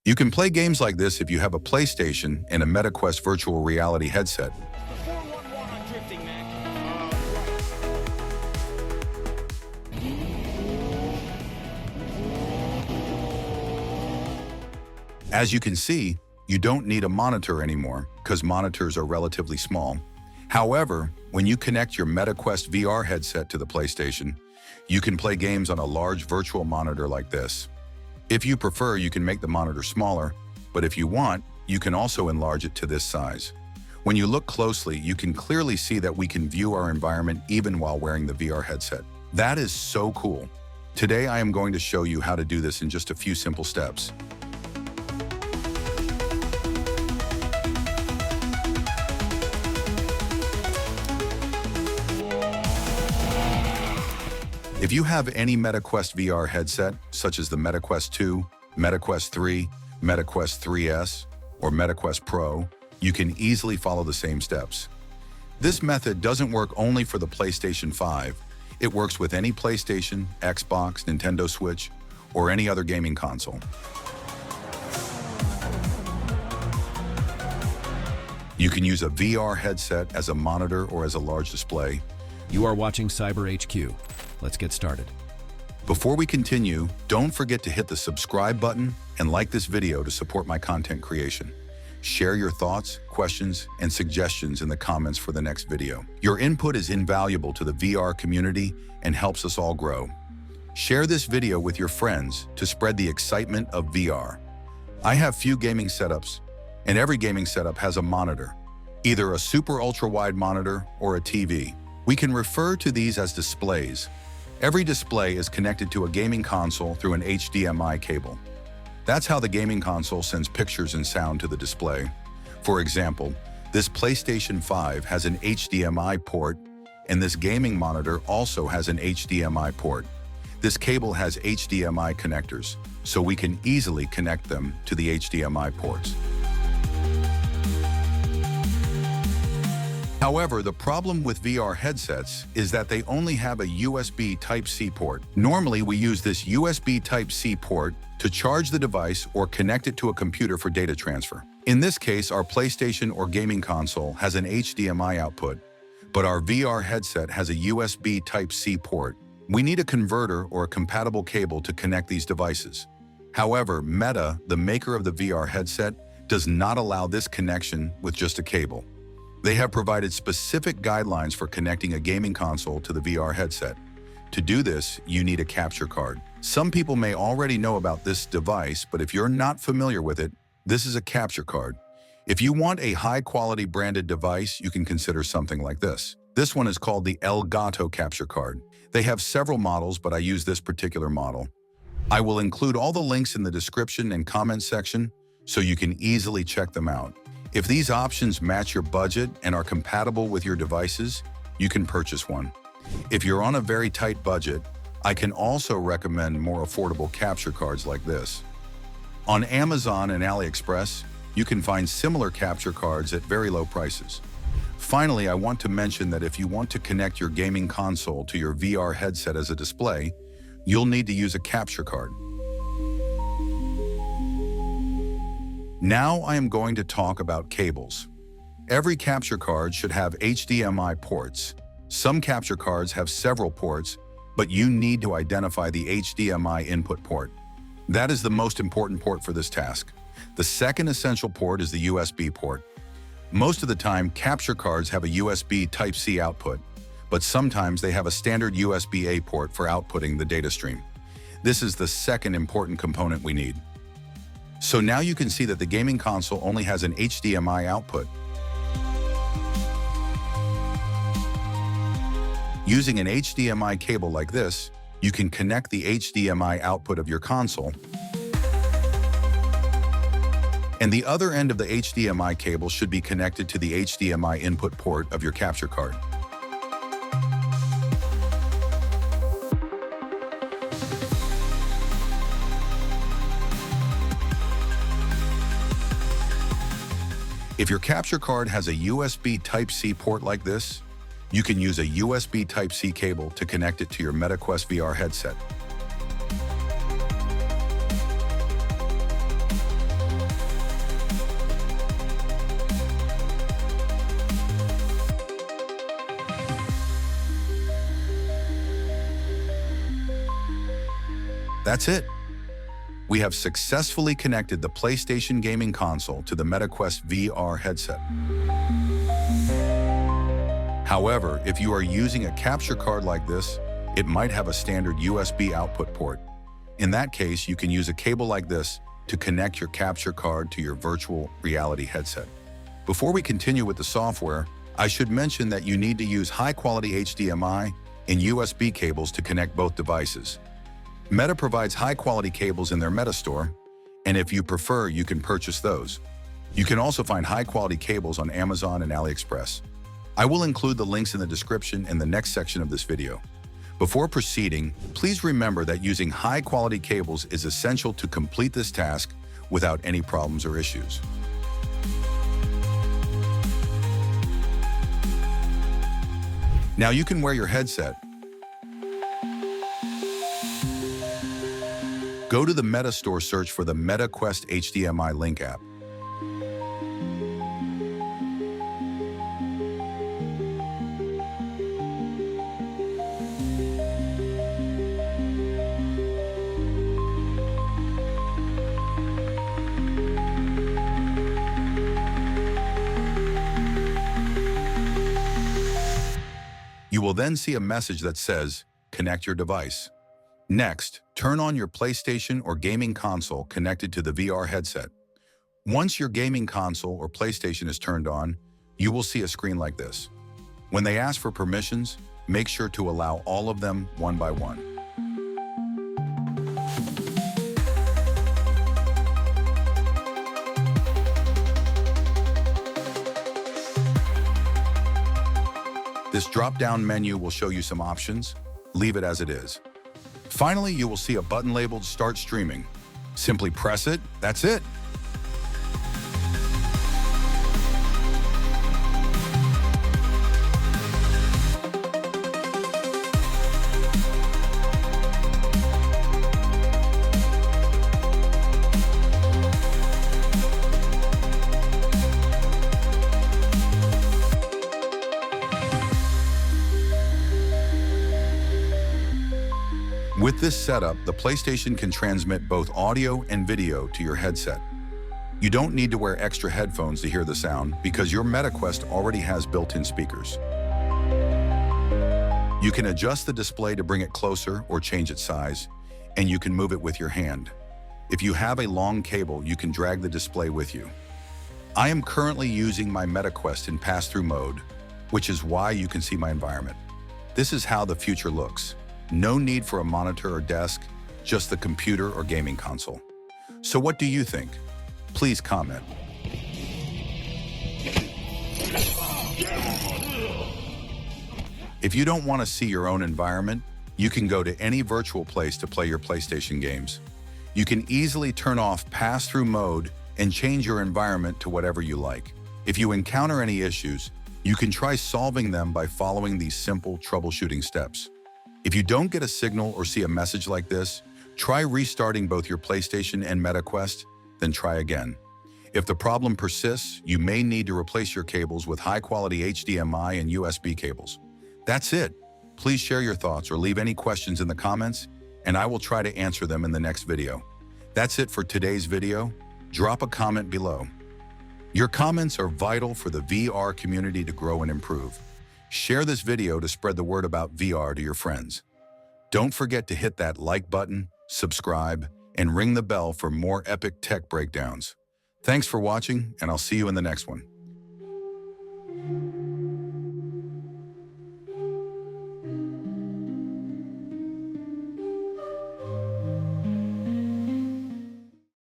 You can play games like this if you have a PlayStation and a MetaQuest virtual reality headset. As you can see, you don't need a monitor anymore because monitors are relatively small. However, when you connect your MetaQuest VR headset to the PlayStation, you can play games on a large virtual monitor like this. If you prefer, you can make the monitor smaller, but if you want, you can also enlarge it to this size. When you look closely, you can clearly see that we can view our environment even while wearing the VR headset. That is so cool. Today, I am going to show you how to do this in just a few simple steps. If you have any MetaQuest VR headset, such as the MetaQuest 2, MetaQuest 3, MetaQuest 3S, or MetaQuest Pro, you can easily follow the same steps. This method doesn't work only for the PlayStation 5. It works with any PlayStation, Xbox, Nintendo Switch, or any other gaming console. You can use a VR headset as a monitor or as a large display. You are watching Cyber HQ. Let's get started. Before we continue, don't forget to hit the subscribe button and like this video to support my content creation. Share your thoughts, questions, and suggestions in the comments for the next video. Your input is invaluable to the VR community and helps us all grow. Share this video with your friends to spread the excitement of VR. I have few gaming setups, and every gaming setup has a monitor, either a super ultra-wide monitor or a TV. We can refer to these as displays. Every display is connected to a gaming console through an HDMI cable. That's how the gaming console sends pictures and sound to the display. For example, this PlayStation 5 has an HDMI port, and this gaming monitor also has an HDMI port. This cable has HDMI connectors, so we can easily connect them to the HDMI ports. However, the problem with VR headsets is that they only have a USB Type-C port. Normally, we use this USB Type-C port to charge the device or connect it to a computer for data transfer. In this case, our PlayStation or gaming console has an HDMI output, but our VR headset has a USB Type-C port. We need a converter or a compatible cable to connect these devices. However, Meta, the maker of the VR headset, does not allow this connection with just a cable. They have provided specific guidelines for connecting a gaming console to the VR headset. To do this, you need a capture card. Some people may already know about this device, but if you're not familiar with it, this is a capture card. If you want a high-quality branded device, you can consider something like this. This one is called the Elgato capture card. They have several models, but I use this particular model. I will include all the links in the description and comment section so you can easily check them out. If these options match your budget and are compatible with your devices, you can purchase one. If you're on a very tight budget, I can also recommend more affordable capture cards like this. On Amazon and AliExpress, you can find similar capture cards at very low prices. Finally, I want to mention that if you want to connect your gaming console to your VR headset as a display, you'll need to use a capture card. Now I am going to talk about cables. Every capture card should have HDMI ports. Some capture cards have several ports, but you need to identify the HDMI input port. That is the most important port for this task. The second essential port is the USB port. Most of the time, capture cards have a USB Type-C output, but sometimes they have a standard USB-A port for outputting the data stream. This is the second important component we need. So now you can see that the gaming console only has an HDMI output. Using an HDMI cable like this, you can connect the HDMI output of your console, and the other end of the HDMI cable should be connected to the HDMI input port of your capture card. If your capture card has a USB Type-C port like this, you can use a USB Type-C cable to connect it to your MetaQuest VR headset. That's it. We have successfully connected the PlayStation gaming console to the MetaQuest VR headset. However, if you are using a capture card like this, it might have a standard USB output port. In that case, you can use a cable like this to connect your capture card to your virtual reality headset. Before we continue with the software, I should mention that you need to use high-quality HDMI and USB cables to connect both devices. Meta provides high-quality cables in their Meta store, and if you prefer, you can purchase those. You can also find high-quality cables on Amazon and AliExpress. I will include the links in the description in the next section of this video. Before proceeding, please remember that using high-quality cables is essential to complete this task without any problems or issues. Now you can wear your headset. Go to the Meta store, search for the MetaQuest HDMI Link app. You will then see a message that says, "Connect your device." Next, turn on your PlayStation or gaming console connected to the VR headset. Once your gaming console or PlayStation is turned on, you will see a screen like this. When they ask for permissions, make sure to allow all of them one by one. This drop-down menu will show you some options. Leave it as it is. Finally, you will see a button labeled Start Streaming. Simply press it. That's it. With this setup, the PlayStation can transmit both audio and video to your headset. You don't need to wear extra headphones to hear the sound because your MetaQuest already has built-in speakers. You can adjust the display to bring it closer or change its size, and you can move it with your hand. If you have a long cable, you can drag the display with you. I am currently using my MetaQuest in pass-through mode, which is why you can see my environment. This is how the future looks. No need for a monitor or desk, just the computer or gaming console. So what do you think? Please comment. If you don't want to see your own environment, you can go to any virtual place to play your PlayStation games. You can easily turn off pass-through mode and change your environment to whatever you like. If you encounter any issues, you can try solving them by following these simple troubleshooting steps. If you don't get a signal or see a message like this, try restarting both your PlayStation and MetaQuest, then try again. If the problem persists, you may need to replace your cables with high-quality HDMI and USB cables. That's it. Please share your thoughts or leave any questions in the comments, and I will try to answer them in the next video. That's it for today's video. Drop a comment below. Your comments are vital for the VR community to grow and improve. Share this video to spread the word about VR to your friends. Don't forget to hit that like button, subscribe, and ring the bell for more epic tech breakdowns. Thanks for watching, and I'll see you in the next one.